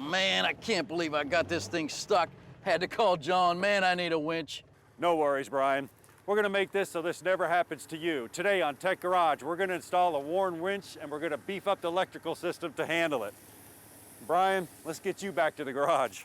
man, I can't believe I got this thing stuck. Had to call John. Man, I need a winch. No worries, Brian. We're gonna make this so this never happens to you. Today on Tech Garage, we're gonna install a worn winch and we're gonna beef up the electrical system to handle it. Brian, let's get you back to the garage.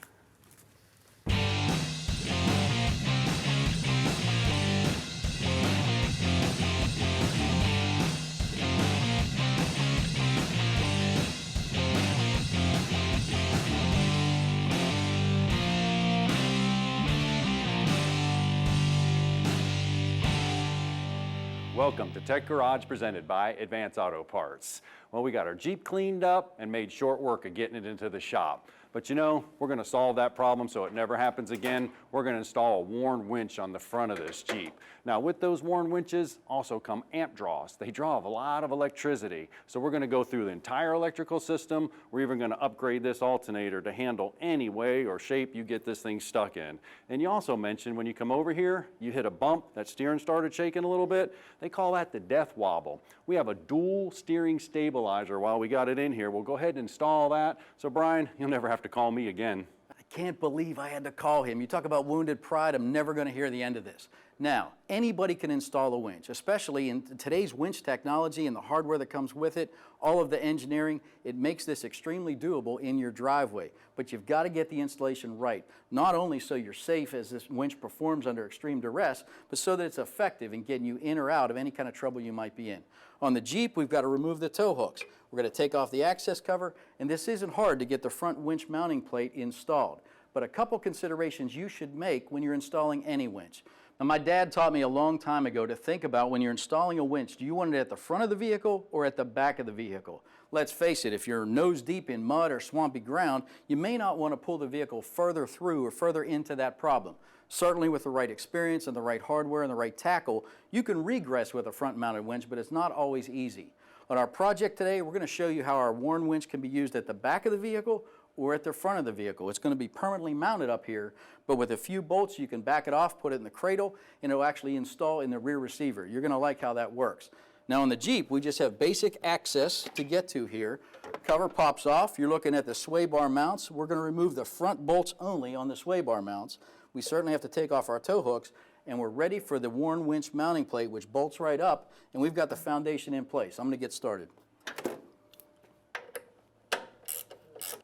Welcome to Tech Garage presented by Advance Auto Parts. Well, we got our Jeep cleaned up and made short work of getting it into the shop. But you know, we're gonna solve that problem so it never happens again. We're gonna install a worn winch on the front of this Jeep. Now with those worn winches also come amp draws. They draw a lot of electricity. So we're gonna go through the entire electrical system. We're even gonna upgrade this alternator to handle any way or shape you get this thing stuck in. And you also mentioned when you come over here, you hit a bump, that steering started shaking a little bit. They call that the death wobble. We have a dual steering stabilizer while we got it in here. We'll go ahead and install that. So Brian, you'll never have to call me again. I can't believe I had to call him. You talk about wounded pride, I'm never going to hear the end of this. Now, anybody can install a winch, especially in today's winch technology and the hardware that comes with it, all of the engineering. It makes this extremely doable in your driveway. But you've got to get the installation right, not only so you're safe as this winch performs under extreme duress, but so that it's effective in getting you in or out of any kind of trouble you might be in. On the Jeep, we've got to remove the tow hooks. We're going to take off the access cover, and this isn't hard to get the front winch mounting plate installed. But a couple considerations you should make when you're installing any winch. Now, my dad taught me a long time ago to think about when you're installing a winch, do you want it at the front of the vehicle or at the back of the vehicle? Let's face it, if you're nose deep in mud or swampy ground, you may not want to pull the vehicle further through or further into that problem. Certainly with the right experience and the right hardware and the right tackle, you can regress with a front-mounted winch, but it's not always easy. On our project today, we're going to show you how our worn winch can be used at the back of the vehicle or at the front of the vehicle. It's going to be permanently mounted up here, but with a few bolts you can back it off, put it in the cradle, and it'll actually install in the rear receiver. You're going to like how that works. Now on the Jeep, we just have basic access to get to here. Cover pops off. You're looking at the sway bar mounts. We're going to remove the front bolts only on the sway bar mounts. We certainly have to take off our tow hooks, and we're ready for the worn winch mounting plate, which bolts right up, and we've got the foundation in place. I'm going to get started.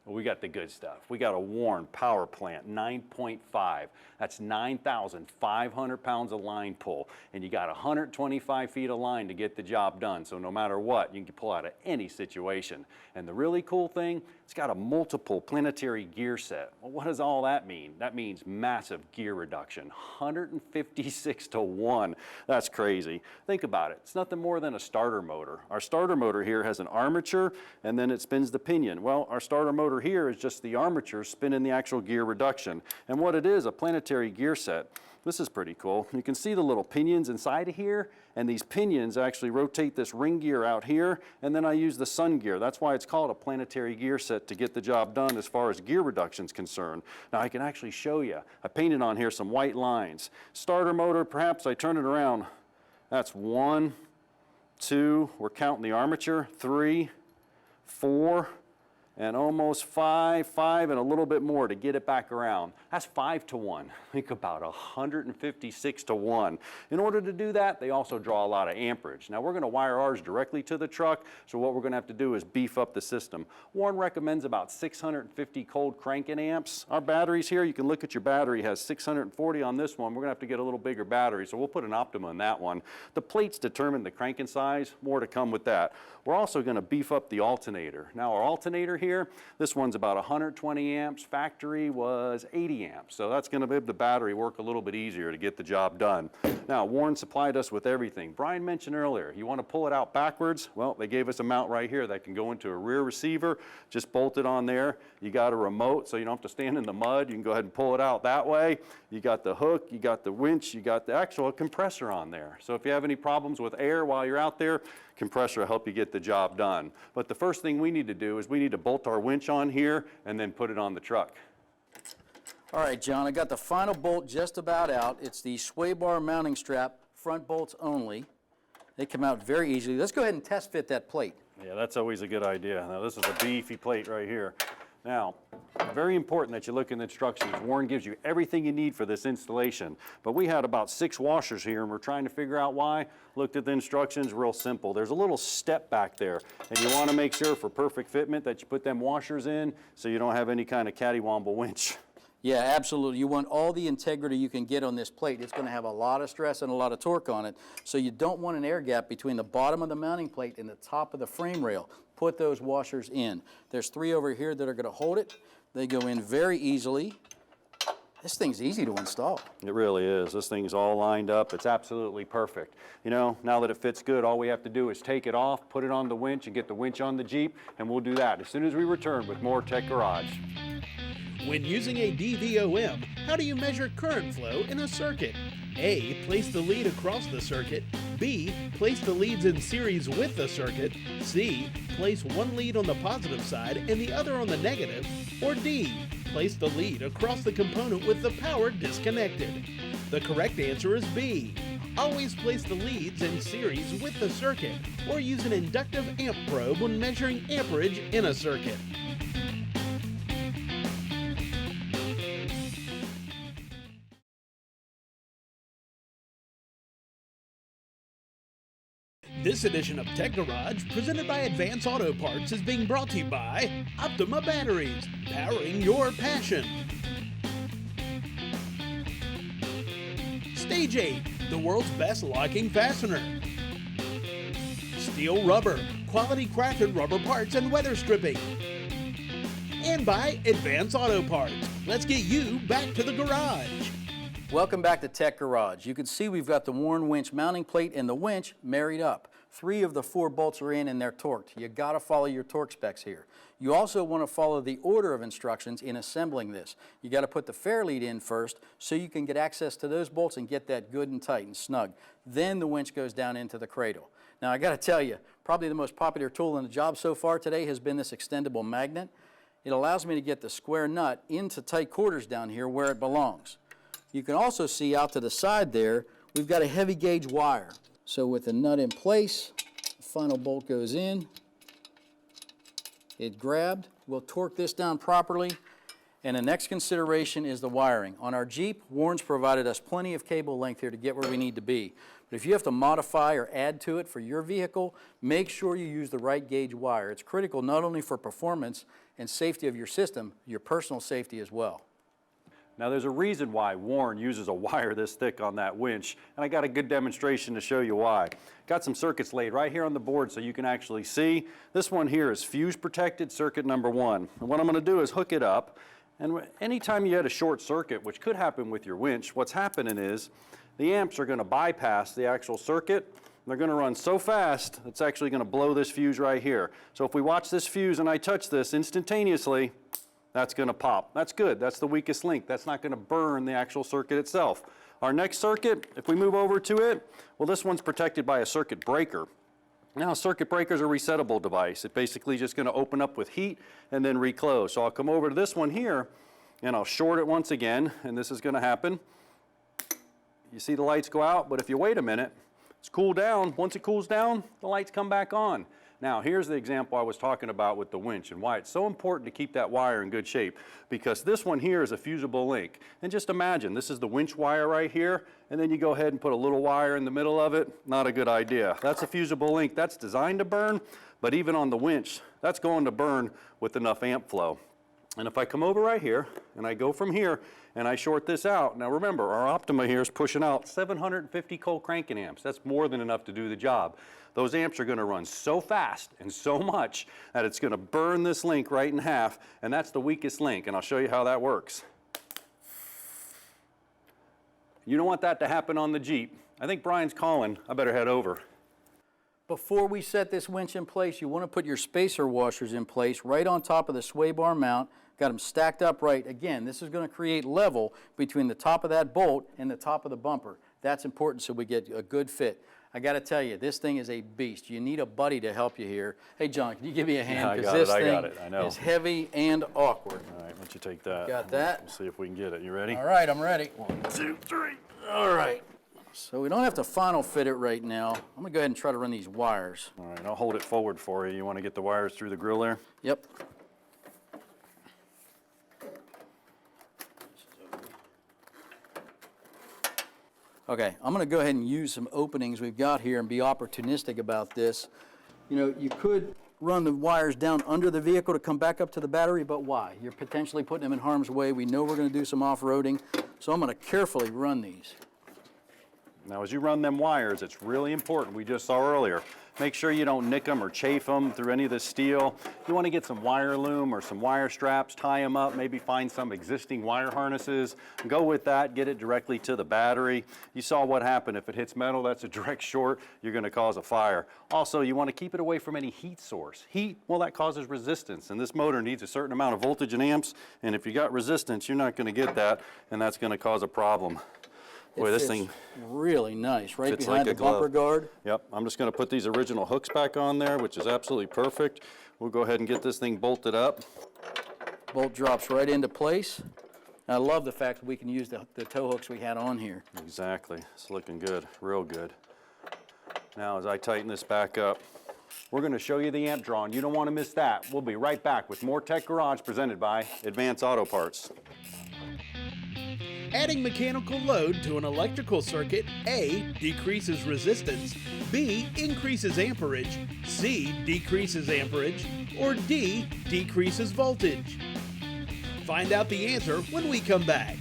We got the good stuff. We got a worn power plant 9.5. That's 9,500 pounds of line pull. And you got 125 feet of line to get the job done. So no matter what, you can pull out of any situation. And the really cool thing, it's got a multiple planetary gear set. Well, what does all that mean? That means massive gear reduction, 156 to 1. That's crazy. Think about it. It's nothing more than a starter motor. Our starter motor here has an armature and then it spins the pinion. Well, our starter motor here is just the armature spinning the actual gear reduction. And what it is, a planetary gear set. This is pretty cool. You can see the little pinions inside of here, and these pinions actually rotate this ring gear out here, and then I use the sun gear. That's why it's called a planetary gear set, to get the job done as far as gear reduction is concerned. Now I can actually show you. I painted on here some white lines. Starter motor, perhaps I turn it around. That's 1, 2, we're counting the armature, 3, 4, and almost 5 and a little bit more to get it back around. That's 5 to 1. Think about 156 to 1. In order to do that, they also draw a lot of amperage. Now we're gonna wire ours directly to the truck, so what we're gonna have to do is beef up the system. Warren recommends about 650 cold cranking amps. Our batteries here, you can look at your battery, has 640 on this one. We're gonna have to get a little bigger battery, so we'll put an Optima in that one. The plates determine the cranking size, more to come with that. We're also gonna beef up the alternator. Now our alternator here, this one's about 120 amps, factory was 80 amps. So that's gonna make the battery work a little bit easier to get the job done. Now Warren supplied us with everything. Brian mentioned earlier, you wanna pull it out backwards? Well, they gave us a mount right here that can go into a rear receiver, just bolt it on there. You got a remote, so you don't have to stand in the mud. You can go ahead and pull it out that way. You got the hook, you got the winch, you got the actual compressor on there. So if you have any problems with air while you're out there, compressor will help you get the job done. But the first thing we need to do is we need to bolt our winch on here and then put it on the truck. All right, John, I got the final bolt just about out. It's the sway bar mounting strap, front bolts only. They come out very easily. Let's go ahead and test fit that plate. Yeah, that's always a good idea. Now this is a beefy plate right here. Now, Very important that you look in the instructions. Warren gives you everything you need for this installation. But we had about 6 washers here and we're trying to figure out why. Looked at the instructions, real simple. There's a little step back there and you want to make sure for perfect fitment that you put them washers in so you don't have any kind of cattywomble winch. Yeah, absolutely. You want all the integrity you can get on this plate. It's going to have a lot of stress and a lot of torque on it. So you don't want an air gap between the bottom of the mounting plate and the top of the frame rail. Put those washers in. There's 3 over here that are going to hold it. They go in very easily. This thing's easy to install. It really is. This thing's all lined up. It's absolutely perfect. You know, now that it fits good, all we have to do is take it off, put it on the winch, and get the winch on the Jeep, and we'll do that as soon as we return with more Tech Garage. When using a DVOM, how do you measure current flow in a circuit? A. Place the lead across the circuit. B. Place the leads in series with the circuit. C. Place one lead on the positive side and the other on the negative. Or D. Place the lead across the component with the power disconnected. The correct answer is B. Always place the leads in series with the circuit, or use an inductive amp probe when measuring amperage in a circuit. This edition of Tech Garage, presented by Advance Auto Parts, is being brought to you by Optima Batteries, powering your passion. Stage 8, the world's best locking fastener. Steel Rubber, quality crafted rubber parts and weather stripping. And by Advance Auto Parts. Let's get you back to the garage. Welcome back to Tech Garage. You can see we've got the Warren winch mounting plate and the winch married up. 3 of the 4 bolts are in and they're torqued. You got to follow your torque specs here. You also want to follow the order of instructions in assembling this. You got to put the fair lead in first so you can get access to those bolts and get that good and tight and snug. Then the winch goes down into the cradle. Now I got to tell you, probably the most popular tool in the job so far today has been this extendable magnet. It allows me to get the square nut into tight quarters down here where it belongs. You can also see out to the side there, we've got a heavy gauge wire. So with the nut in place, the final bolt goes in, it grabbed. We'll torque this down properly. And the next consideration is the wiring. On our Jeep, Warren's provided us plenty of cable length here to get where we need to be. But if you have to modify or add to it for your vehicle, make sure you use the right gauge wire. It's critical not only for performance and safety of your system, your personal safety as well. Now there's a reason why Warren uses a wire this thick on that winch, and I got a good demonstration to show you why. Got some circuits laid right here on the board so you can actually see. This one here is fuse protected circuit number 1. And what I'm going to do is hook it up, and anytime you had a short circuit, which could happen with your winch, what's happening is the amps are going to bypass the actual circuit. They're going to run so fast it's actually going to blow this fuse right here. So if we watch this fuse and I touch this instantaneously, that's going to pop. That's good. That's the weakest link. That's not going to burn the actual circuit itself. Our next circuit, if we move over to it, well, this one's protected by a circuit breaker. Now, circuit breakers are a resettable device. It basically just going to open up with heat and then reclose. So I'll come over to this one here and I'll short it once again, and this is going to happen. You see the lights go out, but if you wait a minute, it's cooled down. Once it cools down, the lights come back on. Now, here's the example I was talking about with the winch and why it's so important to keep that wire in good shape, because this one here is a fusible link. And just imagine, this is the winch wire right here, and then you go ahead and put a little wire in the middle of it. Not a good idea. That's a fusible link. That's designed to burn, but even on the winch, that's going to burn with enough amp flow. And if I come over right here, and I go from here, and I short this out, now remember, our Optima here is pushing out 750 cold cranking amps. That's more than enough to do the job. Those amps are going to run so fast and so much that it's going to burn this link right in half, and that's the weakest link, and I'll show you how that works. You don't want that to happen on the Jeep. I think Brian's calling. I better head over. Before we set this winch in place, you want to put your spacer washers in place right on top of the sway bar mount. Got them stacked up right. Again, this is going to create level between the top of that bolt and the top of the bumper. That's important so we get a good fit. I got to tell you, this thing is a beast. You need a buddy to help you here. Hey, John, can you give me a hand? Because this thing is heavy and awkward. All right, let you take that. Got that? We'll see if we can get it. You ready? All right, I'm ready. 1, 2, 3. All right. So we don't have to final fit it right now. I'm going to go ahead and try to run these wires. All right, I'll hold it forward for you. You want to get the wires through the grill there? Yep. Okay, I'm gonna go ahead and use some openings we've got here and be opportunistic about this. You know, you could run the wires down under the vehicle to come back up to the battery, but why? You're potentially putting them in harm's way. We know we're gonna do some off-roading, so I'm gonna carefully run these. Now, as you run them wires, it's really important, we just saw earlier, make sure you don't nick them or chafe them through any of the steel. You want to get some wire loom or some wire straps, tie them up, maybe find some existing wire harnesses, go with that, get it directly to the battery. You saw what happened. If it hits metal, that's a direct short, you're going to cause a fire. Also, you want to keep it away from any heat source. Heat, well, that causes resistance, and this motor needs a certain amount of voltage and amps, and if you got resistance, you're not going to get that, and that's going to cause a problem. Boy, this thing really nice, right fits behind like the a glove. bumper guard. Yep, I'm just going to put these original hooks back on there, which is absolutely perfect. We'll go ahead and get this thing bolted up. Bolt drops right into place. And I love the fact that we can use the tow hooks we had on here. Exactly, it's looking good, real good. Now as I tighten this back up, we're going to show you the amp draw, and you don't want to miss that. We'll be right back with more Tech Garage presented by Advance Auto Parts. Adding mechanical load to an electrical circuit, A, decreases resistance, B, increases amperage, C, decreases amperage, or D, decreases voltage. Find out the answer when we come back.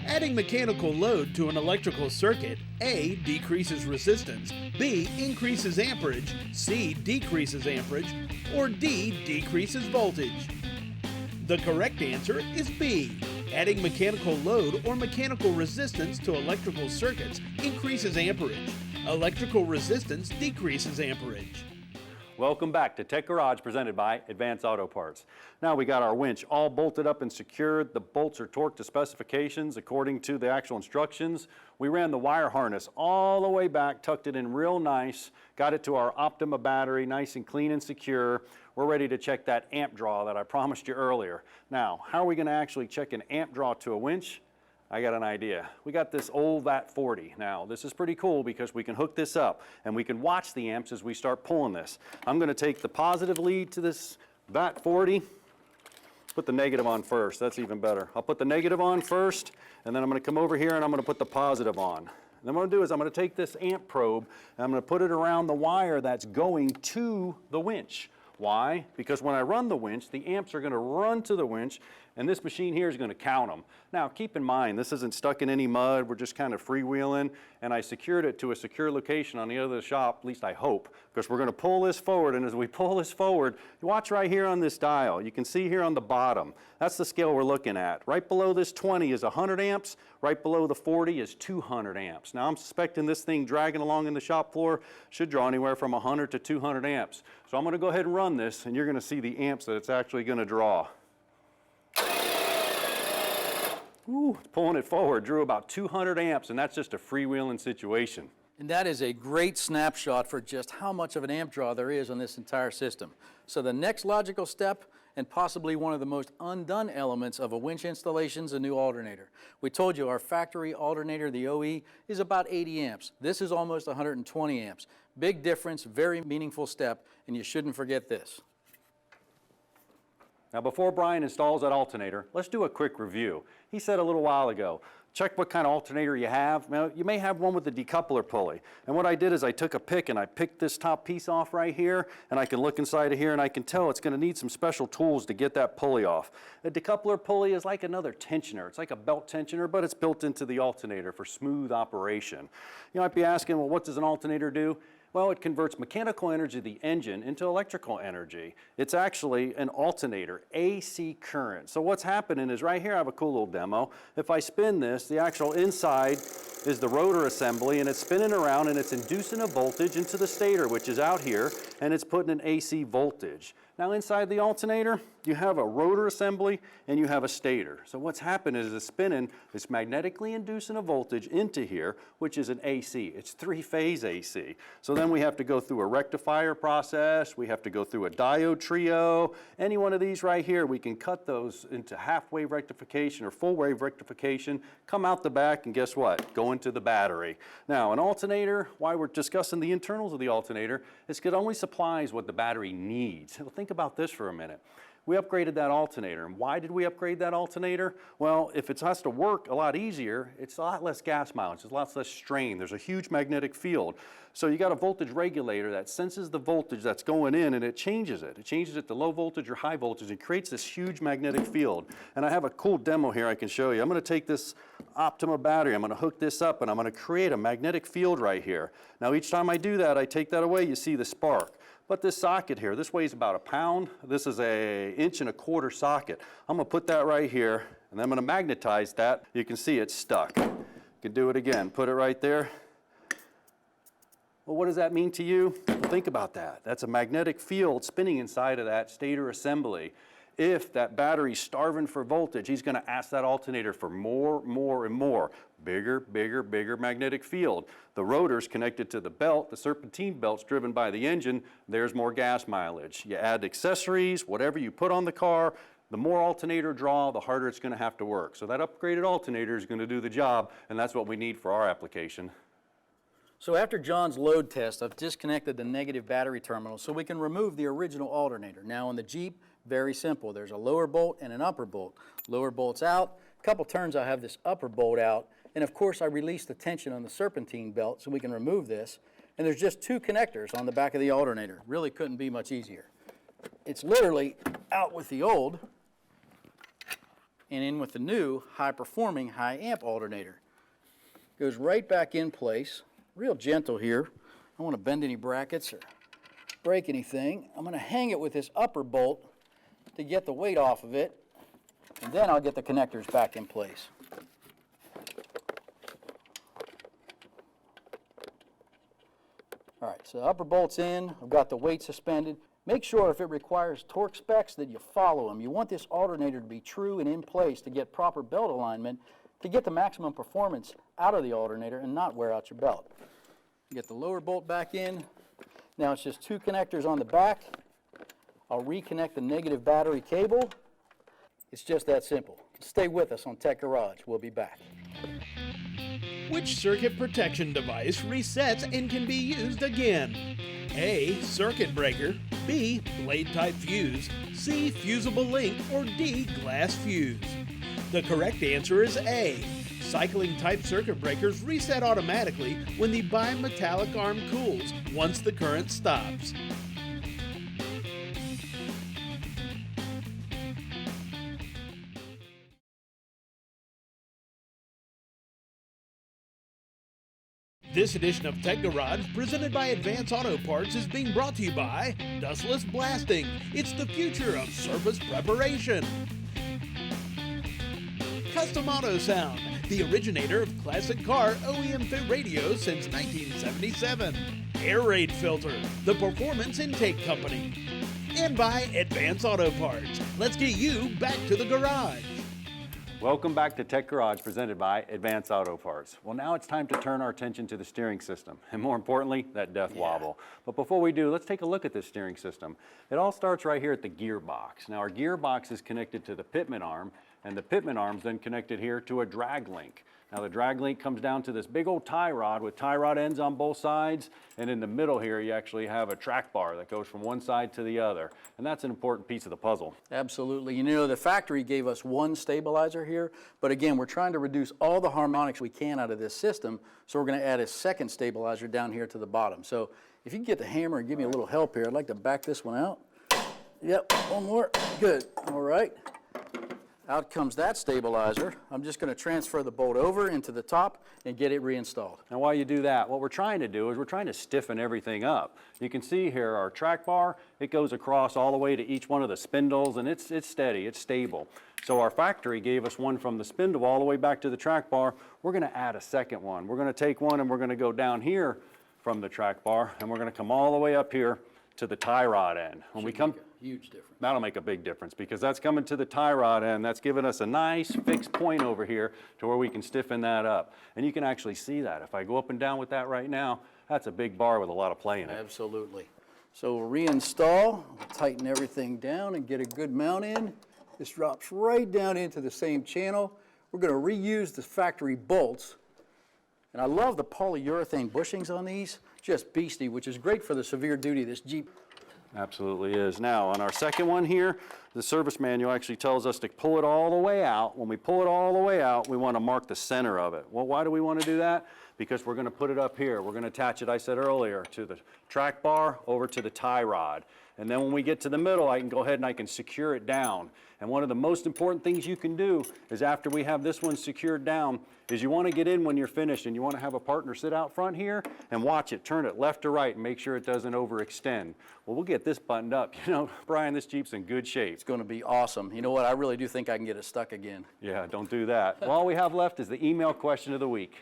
Adding mechanical load to an electrical circuit, A, decreases resistance, B, increases amperage, C, decreases amperage, or D, decreases voltage. The correct answer is B. Adding mechanical load or mechanical resistance to electrical circuits increases amperage. Electrical resistance decreases amperage. Welcome back to Tech Garage presented by Advance Auto Parts. Now we got our winch all bolted up and secured. The bolts are torqued to specifications according to the actual instructions. We ran the wire harness all the way back, tucked it in real nice, got it to our Optima battery, nice and clean and secure. We're ready to check that amp draw that I promised you earlier. Now, how are we going to actually check an amp draw to a winch? I got an idea. We got this old VAT40. Now, this is pretty cool because we can hook this up and we can watch the amps as we start pulling this. I'm going to take the positive lead to this VAT40, put the negative on first. That's even better. I'll put the negative on first, and then I'm going to come over here and I'm going to put the positive on. And then what I'm going to do is I'm going to take this amp probe and I'm going to put it around the wire that's going to the winch. Why? Because when I run the winch, the amps are going to run to the winch, and this machine here is going to count them. Now, keep in mind, this isn't stuck in any mud. We're just kind of freewheeling, and I secured it to a secure location on the other of the shop, at least I hope, because we're going to pull this forward, and as we pull this forward, watch right here on this dial. You can see here on the bottom, that's the scale we're looking at. Right below this 20 is 100 amps. Right below the 40 is 200 amps. Now, I'm suspecting this thing dragging along in the shop floor should draw anywhere from 100 to 200 amps. So I'm going to go ahead and run this, and you're going to see the amps that it's actually going to draw. Ooh, pulling it forward, drew about 200 amps, and that's just a freewheeling situation. And that is a great snapshot for just how much of an amp draw there is on this entire system. So the next logical step, and possibly one of the most undone elements of a winch installation, is a new alternator. We told you our factory alternator, the OE, is about 80 amps. This is almost 120 amps. Big difference, very meaningful step, and you shouldn't forget this. Now, before Brian installs that alternator, let's do a quick review. He said a little while ago, check what kind of alternator you have. Now, you may have one with a decoupler pulley. And what I did is I took a pick and I picked this top piece off right here, and I can look inside of here and I can tell it's going to need some special tools to get that pulley off. A decoupler pulley is like another tensioner. It's like a belt tensioner, but it's built into the alternator for smooth operation. You might be asking, well, what does an alternator do? Well, it converts mechanical energy of the engine into electrical energy. It's actually an alternator, AC current. So what's happening is right here I have a cool little demo. If I spin this, the actual inside is the rotor assembly, and it's spinning around and it's inducing a voltage into the stator, which is out here, and it's putting an AC voltage. Now inside the alternator, you have a rotor assembly and you have a stator. So what's happened is it's spinning, it's magnetically inducing a voltage into here, which is an AC. It's three-phase AC. So then we have to go through a rectifier process, we have to go through a diode trio. Any one of these right here, we can cut those into half-wave rectification or full-wave rectification, come out the back, and guess what? Go into the battery. Now, an alternator, why we're discussing the internals of the alternator, is it only supplies what the battery needs. Well, think about this for a minute. We upgraded that alternator, and why did we upgrade that alternator? Well, if it has to work a lot easier, it's a lot less gas mileage, it's a lot less strain, there's a huge magnetic field. So you got a voltage regulator that senses the voltage that's going in and it changes it. It changes it to low voltage or high voltage and creates this huge magnetic field. And I have a cool demo here I can show you. I'm going to take this Optima battery, I'm going to hook this up, and I'm going to create a magnetic field right here. Now each time I do that, I take that away, you see the spark. But this socket here, this weighs about a pound. This is a 1.25" socket. I'm gonna put that right here, and I'm gonna magnetize that. You can see it's stuck. You can do it again, put it right there. Well, what does that mean to you? Well, think about that. That's a magnetic field spinning inside of that stator assembly. If that battery's starving for voltage, he's gonna ask that alternator for more, and more. Bigger, bigger, bigger magnetic field. The rotor's connected to the belt, the serpentine belt's driven by the engine, there's more gas mileage. You add accessories, whatever you put on the car, the more alternator draw, the harder it's gonna have to work. So that upgraded alternator is gonna do the job, and that's what we need for our application. So after John's load test, I've disconnected the negative battery terminal so we can remove the original alternator. Now on the Jeep, very simple. There's a lower bolt and an upper bolt. Lower bolt's out. A couple turns I have this upper bolt out. And of course I release the tension on the serpentine belt so we can remove this. And there's just two connectors on the back of the alternator. Really couldn't be much easier. It's literally out with the old and in with the new high-performing, high-amp alternator. Goes right back in place. Real gentle here. I don't want to bend any brackets or break anything. I'm going to hang it with this upper bolt to get the weight off of it, and then I'll get the connectors back in place. All right, so the upper bolt's in. I've got the weight suspended. Make sure if it requires torque specs that you follow them. You want this alternator to be true and in place to get proper belt alignment to get the maximum performance out of the alternator and not wear out your belt. Get the lower bolt back in. Now it's just two connectors on the back. I'll reconnect the negative battery cable. It's just that simple. Stay with us on Tech Garage. We'll be back. Which circuit protection device resets and can be used again? A. Circuit breaker. B. Blade type fuse. C. Fusible link. Or D. Glass fuse. The correct answer is A. Cycling type circuit breakers reset automatically when the bimetallic arm cools once the current stops. This edition of Tech Garage, presented by Advance Auto Parts, is being brought to you by Dustless Blasting. It's the future of surface preparation. Custom Auto Sound, the originator of classic car OEM fit radios since 1977. Air Raid Filter, the performance intake company. And by Advance Auto Parts. Let's get you back to the garage. Welcome back to Tech Garage, presented by Advance Auto Parts. Well, now it's time to turn our attention to the steering system, and more importantly, that death wobble. But before we do, let's take a look at this steering system. It all starts right here at the gearbox. Now, our gearbox is connected to the pitman arm, and the pitman arm's then connected here to a drag link. Now, the drag link comes down to this big old tie rod with tie rod ends on both sides, and in the middle here, you actually have a track bar that goes from one side to the other, and that's an important piece of the puzzle. Absolutely. You know, the factory gave us one stabilizer here, but again, we're trying to reduce all the harmonics we can out of this system, so we're going to add a second stabilizer down here to the bottom. So if you can get the hammer and give me a little help here, I'd like to back this one out. Yep, one more. Good. All right. Out comes that stabilizer. I'm just going to transfer the bolt over into the top and get it reinstalled. Now while you do that, what we're trying to do is we're trying to stiffen everything up. You can see here our track bar, it goes across all the way to each one of the spindles, and it's steady, it's stable. So our factory gave us one from the spindle all the way back to the track bar. We're going to add a second one. We're going to take one and we're going to go down here from the track bar, and we're going to come all the way up here to the tie rod end. When we come, Huge difference. that'll make a big difference because that's coming to the tie rod end. That's giving us a nice fixed point over here to where we can stiffen that up. And you can actually see that. If I go up and down with that right now, that's a big bar with a lot of play in it. Absolutely. So we'll reinstall, tighten everything down and get a good mount in. This drops right down into the same channel. We're going to reuse the factory bolts. And I love the polyurethane bushings on these, just beastie, which is great for the severe duty of this Jeep. Absolutely is. Now, on our second one here, the service manual actually tells us to pull it all the way out. When we pull it all the way out, we want to mark the center of it. Well, why do we want to do that? Because we're going to put it up here. We're going to attach it, I said earlier, to the track bar over to the tie rod. And then when we get to the middle, I can go ahead and I can secure it down. And one of the most important things you can do is after we have this one secured down, is you want to get in when you're finished and you want to have a partner sit out front here and watch it, turn it left to right and make sure it doesn't overextend. Well, we'll get this buttoned up. You know, Brian, this Jeep's in good shape. It's going to be awesome. You know what? I really do think I can get it stuck again. Yeah, don't do that. Well, all we have left is the email question of the week.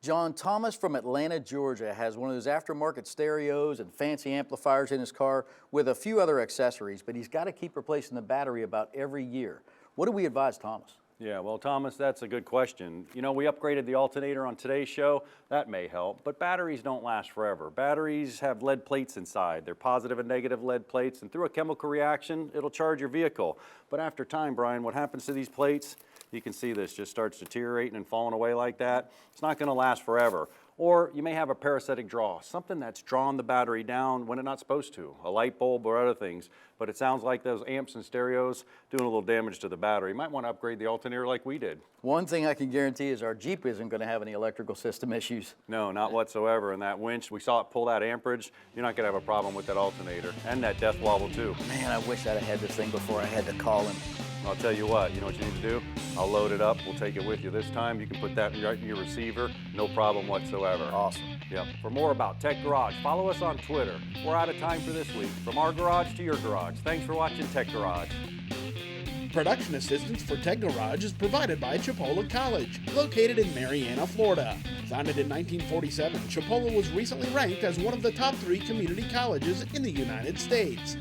John Thomas from Atlanta, Georgia has one of those aftermarket stereos and fancy amplifiers in his car with a few other accessories, but he's got to keep replacing the battery about every year. What do we advise Thomas? Yeah, well, Thomas, that's a good question. You know, we upgraded the alternator on today's show. That may help, but batteries don't last forever. Batteries have lead plates inside. They're positive and negative lead plates, and through a chemical reaction, it'll charge your vehicle. But after time, Brian, what happens to these plates? You can see this just starts deteriorating and falling away like that. It's not going to last forever. Or you may have a parasitic draw, something that's drawn the battery down when it's not supposed to, a light bulb or other things. But it sounds like those amps and stereos doing a little damage to the battery. You might want to upgrade the alternator like we did. One thing I can guarantee is our Jeep isn't going to have any electrical system issues. No, not whatsoever. And that winch, we saw it pull that amperage. You're not going to have a problem with that alternator and that death wobble too. Man, I wish I'd have had this thing before I had to call him. I'll tell you what you need to do? I'll load it up. We'll take it with you this time. You can put that right in your receiver. No problem whatsoever. Awesome. Yep. For more about Tech Garage, follow us on Twitter. We're out of time for this week. From our garage to your garage. Thanks for watching Tech Garage. Production assistance for Tech Garage is provided by Chipola College, located in Marianna, Florida. Founded in 1947, Chipola was recently ranked as one of the top 3 community colleges in the United States.